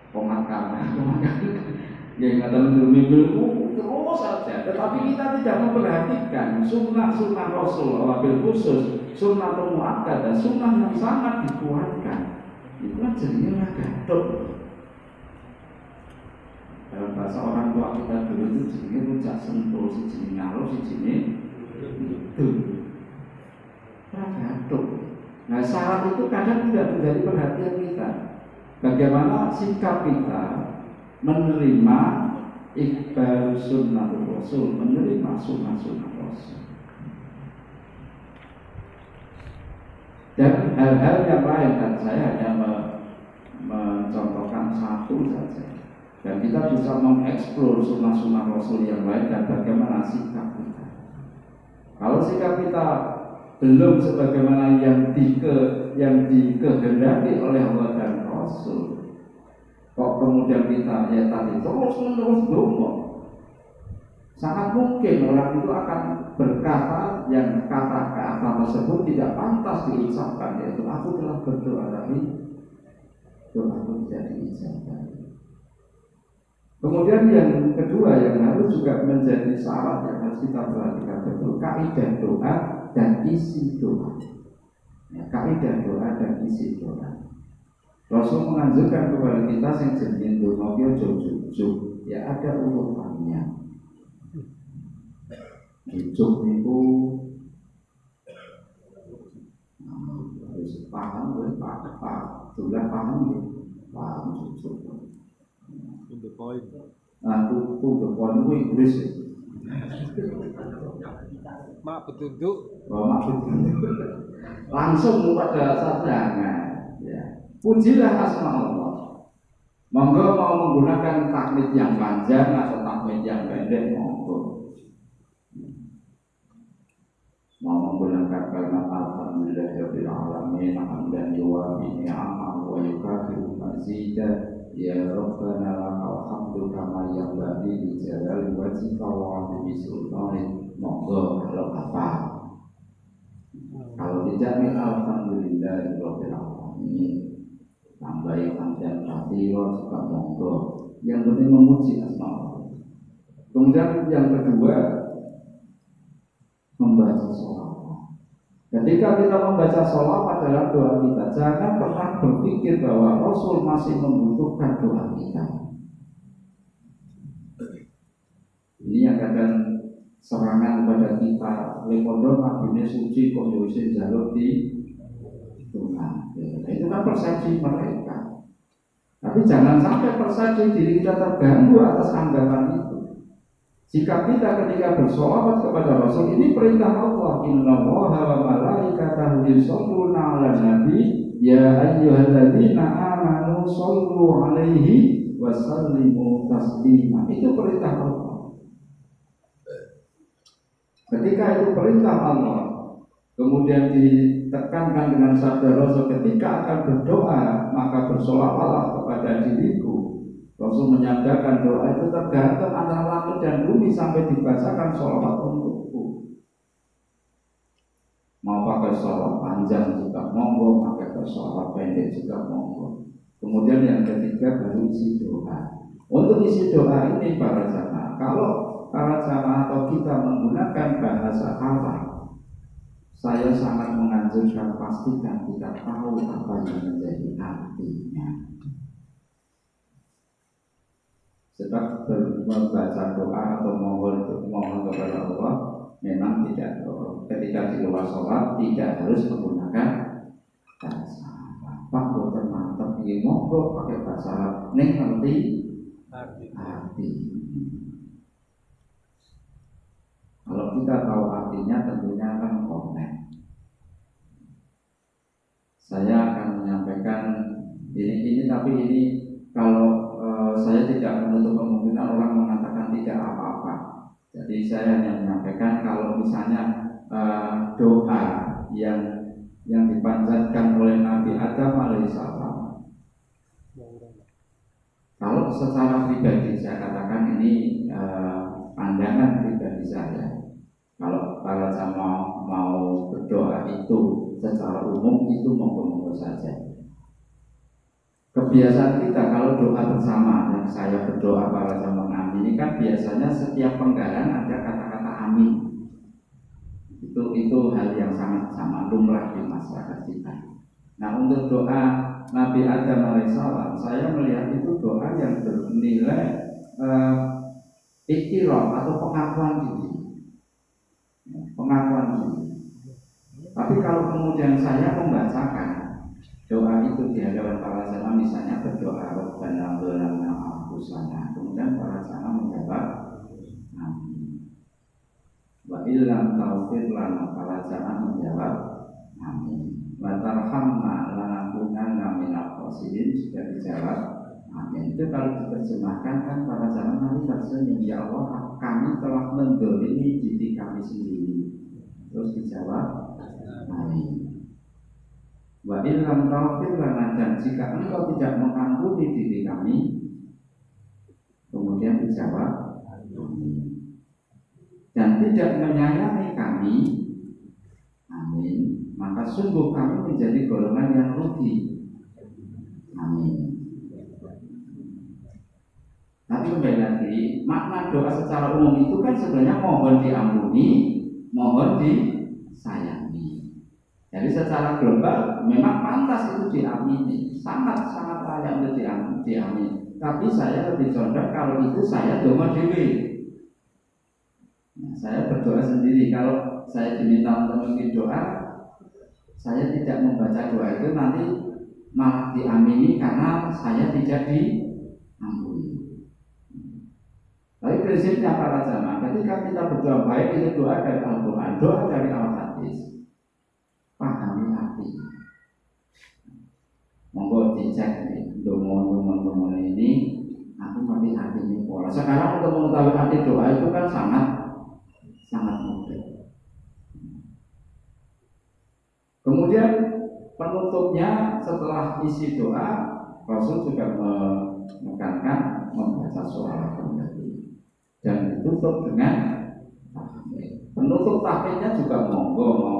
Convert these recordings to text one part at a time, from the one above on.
pemakaman. Ya kata mimpi terus saja. Tetapi kita tidak memperhatikan sunnah Rasul, wabil khusus sunnah muakkad dan sunnah yang sangat dikuatkan. Itu kan jadinya gadok. Dalam bahasa orang tua kita dulu itu jenisnya rujak sentul, si jenis ngalor, si jenis itu gadok. Nah syarat itu kadang tidak menjadi perhatian kita. Bagaimana sikap kita menerima iqbal sunnah Rasul, menerima sunnah Rasul. Dan hal-hal yang lain, dan saya hanya mencontohkan satu saja. Dan kita bisa mengeksplor sunnah Rasul yang lain dan bagaimana sikap kita. Kalau sikap kita belum sebagaimana yang dikehendaki oleh Allah dan Rasul, kok kemudian kita ya tadi terus dongo, sangat mungkin orang itu akan berkata yang kata-kata tersebut tidak pantas diucapkan, yaitu aku telah berdoa tapi doaku tidak diijabah. Kemudian yang kedua yang harus juga menjadi syarat yang harus kita perhatikan betul, kaidah doa dan isi doa. Ya, kaidah doa dan isi doa. Rasul menganjurkan kepada kita yang jenis doa jujur, ya ada urutannya. Jujur itu harus paham, sudah paham jujur. To the point. To the point itu Inggris. Mak petunjuk. Mak petunjuk. Langsung pada sarjana. Ya. Pujilah asma Allah. Monggo mau menggunakan takmid yang panjang atau takmid yang pendek, monggo. Mau menggunakan kalimat alhamdulillahirabbil alamin, hamdan yuwafi ni'amahu wa yukafi'u mazidah. Ya Rabbana lakal hamdu kama yanbaghi li jalali wajhika wa 'azimi sultanik. Monggo kalau apa? Kalau tidak min alhamdulillahirabbil alamin. Tambahi hamdan katsiran juga monggo. Yang penting memuji asma Allah. Kemudian yang kedua, membaca sholawat. Ketika kita membaca sholawat dalam doa kita, jangan pernah berpikir bahwa Rasul masih membutuhkan doa kita. Ini yang kadang serangan kepada kita. Lepondo nabi suci kok yosin jalur di Tuhan. Nah, itu kan persepsi mereka. Tapi jangan sampai persepsi diri kita terganggu atas anggapan itu. Sikap kita ketika bersolawat kepada Rasul ini perintah Allah. Innallaha wa malaikatahu yusholluna 'alan nabi ya ayyuhalladzina amanu shollu 'alaihi wa sallimu taslima. Itu perintah Allah. Ketika itu perintah Allah, kemudian ditekankan dengan sabda Rasul, ketika akan berdoa maka bersolawatlah kepada diriku. Rasul menyatakan doa itu tergantung antara langit dan bumi sampai dibacakan sholawat untukku. Mau pakai sholawat panjang juga monggo, pakai sholawat pendek juga monggo. Kemudian yang ketiga baru isi doa. Untuk isi doa ini para jamaah, kalau para jamaah atau kita menggunakan bahasa Arab, saya sangat menganjurkan pastikan kita tahu apa yang menjadi artinya. Sebab membaca doa atau mohon kepada Allah memang tidak, ketika di luar sholat tidak harus menggunakan bahasa Arab. Pak dokter mantap ingin ngobrol pakai bahasa Arab, neng ngerti arti. Kalau kita tahu artinya tentunya akan komen. Saya akan menyampaikan ini tapi ini kalau saya tidak menutup kemungkinan orang mengatakan tidak apa-apa. Jadi saya hanya menyampaikan kalau misalnya doa yang dipanjatkan oleh Nabi Adam alaihissalam, kalau secara pribadi saya katakan ini pandangan pribadi saya. Kalau para jamaah mau berdoa itu secara umum itu monggo-monggo saja. Kebiasaan kita kalau doa bersama yang saya berdoa para jamaah ini kan biasanya setiap penggalan ada kata-kata amin. Itu hal yang sangat sama lumrah di masyarakat kita. Nah, untuk doa Nabi Adam alaihissalam, saya melihat itu doa yang bernilai iktiraf atau pengakuan diri. Pengakuan diri. Tapi kalau kemudian saya membacakan doa itu di hadapan para jamaah, misalnya berdoa Rabbana zalamna anfusana, kemudian para jamaah menjawab amin. Wa illam taufir lana, para jamaah menjawab amin. Wa tarhamna lanakunanna minal khasirin, sudah dijawab amin. Itu kalau diterjemahkan kan para jamaah nanti tersenyum, ya Allah kami telah mendolimi diri kami sendiri. Terus dijawab amin. Wa illam taufir lana, dan jika engkau tidak mengampuni diri kami, kemudian dijawab amin. Dan tidak menyayangi kami, amin, maka sungguh kami menjadi golongan yang rugi, amin. Tapi kembali lagi, makna doa secara umum itu kan sebenarnya mohon diampuni, mohon disayangi. Jadi secara global memang pantas itu diamini, sangat-sangat layak untuk diamini. Tapi saya lebih condong kalau itu saya donga dewe. Nah, saya berdoa sendiri. Kalau saya diminta untuk memimpin doa, saya tidak membaca doa itu nanti malah diamini karena saya tidak diampuni. Tapi prinsipnya para jamaah, ketika kita berdoa baik itu doa dari Al-Quran, doa dari Al-Hadis, pahami hati. Monggo dicek doa ini, aku mati hati ini pola. Sekarang untuk mengetahui arti doa itu kan sangat mudah. Kemudian penutupnya setelah isi doa, Rasul juga menekankan membaca surah Al-Fatihah dan ditutup dengan tahmid. Penutup tahmidnya juga monggo mau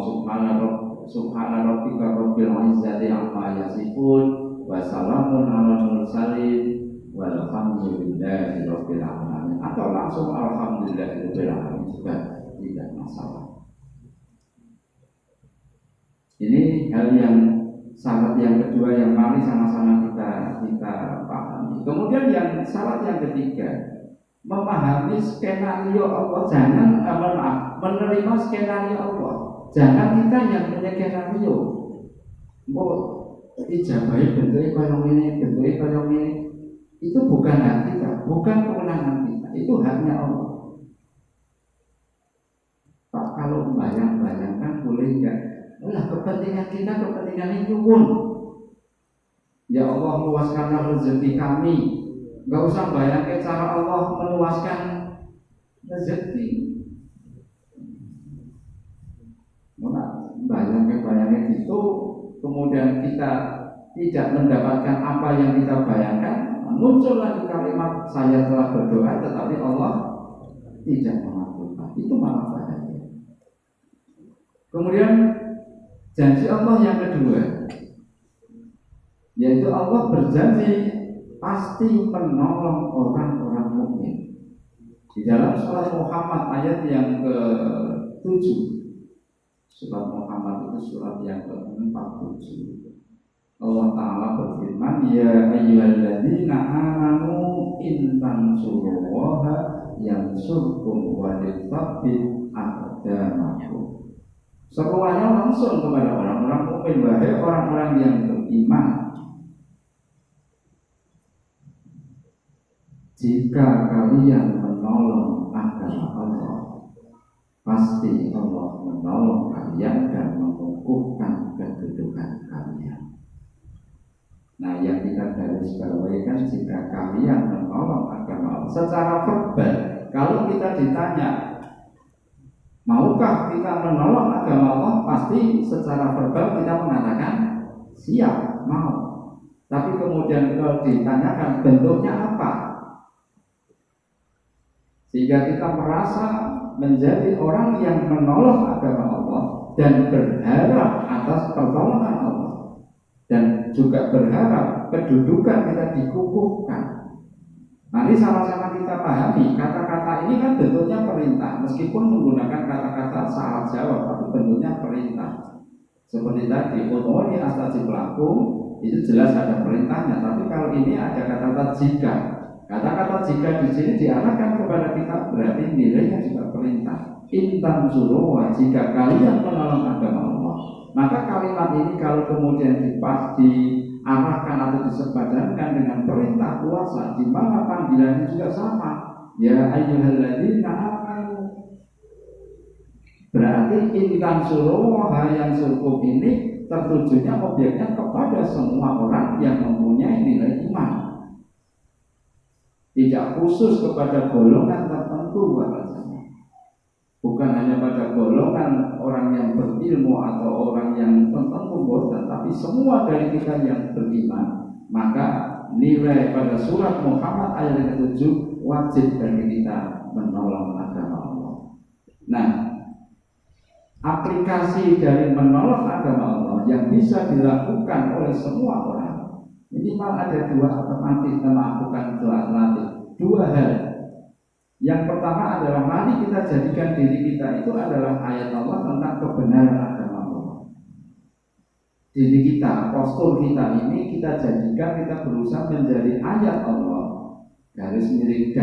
Subhana rabbika rabbil izzati amma yasifun wa salamun alal mursalin walhamdulillahi rabbil alamin, atau langsung alhamdulillahi rabbil alamin juga tidak masalah. Ini hal yang syarat yang kedua yang mari sama-sama kita pahami. Kemudian yang syarat yang ketiga, memahami skenario Allah. Jangan menerima skenario Allah. Jangan kita yang punya skenario. Ijabahi bentuknya kayak ini. Itu bukan hak kita, bukan kewenangan kita. Itu haknya Allah. Pak, kalau bayang-bayangkan boleh enggak? Kepentingan kita, kepentingan itu pun. Ya Allah, luaskanlah rezeki kami. Enggak usah bayangkan cara Allah meluaskan rezeki. Bayangkan itu, kemudian kita tidak mendapatkan apa yang kita bayangkan, muncul lagi kalimat saya telah berdoa tetapi Allah tidak mengabulkan. Itu malah bahaya. Kemudian janji Allah yang kedua, yaitu Allah berjanji pasti menolong orang-orang mukmin. Di dalam surat Muhammad ayat yang ke-7, surat Muhammad itu surat yang ke-47, Allah Ta'ala berfirman, ya ayyuhalladzina amanu in tansurullaha yansurkum wa yuthabbit aqdamakum. Seruannya langsung kepada orang-orang mukmin, wahai orang-orang yang beriman, jika kalian menolong agama Allah, pasti Allah menolong kalian dan mengukuhkan kedudukan kalian. Nah, yang kita garis bawahi kan jika kalian menolong agama Allah secara verbal. Kalau kita ditanya, maukah kita menolong agama Allah? Pasti secara verbal kita mengatakan siap, mau. Tapi kemudian kalau ditanyakan bentuknya apa, sehingga kita merasa menjadi orang yang menolong agama Allah dan berharap atas pertolongan Allah, dan juga berharap kedudukan kita dikukuhkan. Mari sama-sama kita pahami, kata-kata ini kan bentuknya perintah, meskipun menggunakan kata-kata syarat jawab, tapi bentuknya perintah. Seperti tadi, utoni astajib lakum, itu jelas ada perintahnya. Tapi kalau ini ada kata-kata jika, kata-kata jika di sini diarahkan kepada kita, berarti nilainya juga perintah. Intan suruh, jika kalian menolong agama Allah, maka kalimat ini kalau kemudian diarahkan atau disepadankan dengan perintah puasa, di mana panggilannya juga sama. Ya ayyuhalladzina amanu. Berarti intan suruh yang surkum ini tertujunya objeknya kepada semua orang yang mempunyai nilai iman, tidak khusus kepada golongan tertentu bahasanya. Bukan hanya pada golongan orang yang berilmu atau orang yang tertentu bosan, tapi semua dari kita yang beriman. Maka nilai pada surat Muhammad ayat yang ke-7 wajib bagi kita menolong agama Allah. Nah, aplikasi dari menolong agama Allah yang bisa dilakukan oleh semua orang, minimal ada dua hal. Yang pertama adalah mari kita jadikan diri kita itu adalah ayat Allah tentang kebenaran agama Allah. Diri kita, postur kita ini kita jadikan, kita berusaha menjadi ayat Allah. Garis miring